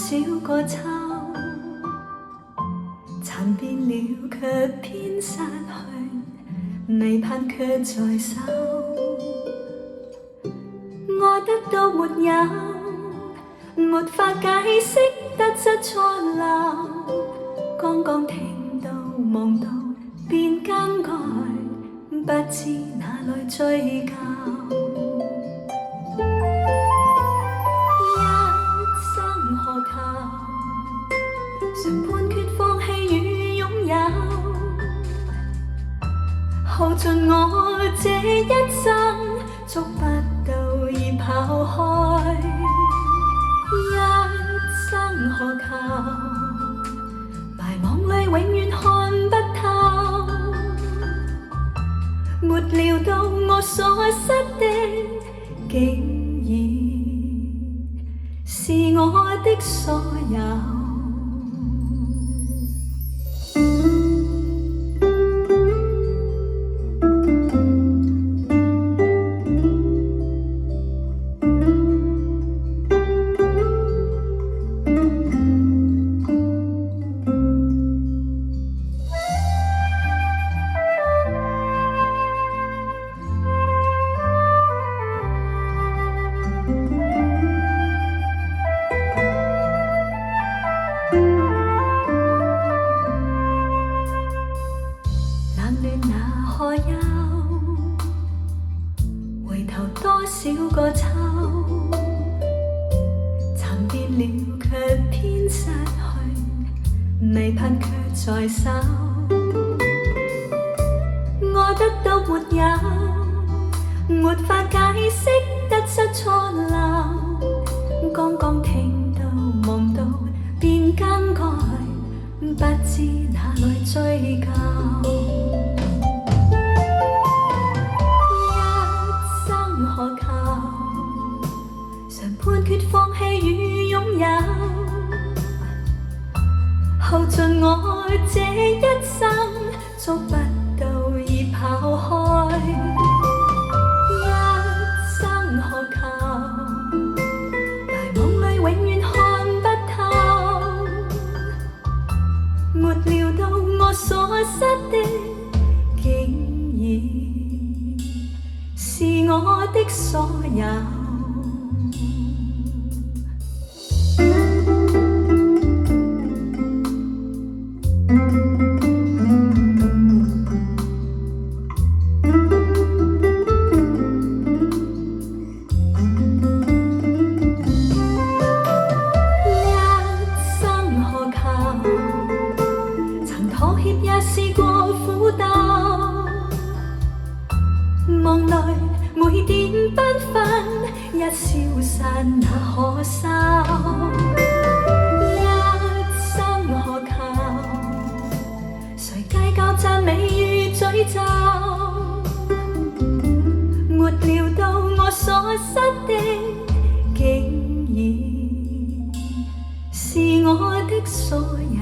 少個秋，殘變了卻偏失去，未盼卻在手。愛得到沒有，沒法解釋得失錯漏。剛剛聽到望到便更改，不知哪來追究。常判決放棄與擁有，耗盡我這一生，捉不到已跑開。一生何求，迷惘裡永遠看不透，沒料到我所失的，竟然是我的所有。多少個秋，殘變了卻偏失去，未盼卻在手。愛得到沒有，沒法解釋得失錯漏。剛剛聽到望到便更改，不知哪來追究。判決放棄與擁有，耗盡我這一生，捉不到已跑開。一生何求，迷惘裡永遠看不透，沒料到我所失的，竟然是我的所有。夢裏每點繽紛，一消散那可收。一生何求，誰計較讚美與詛咒？沒料到我所失的，竟然是我的所有。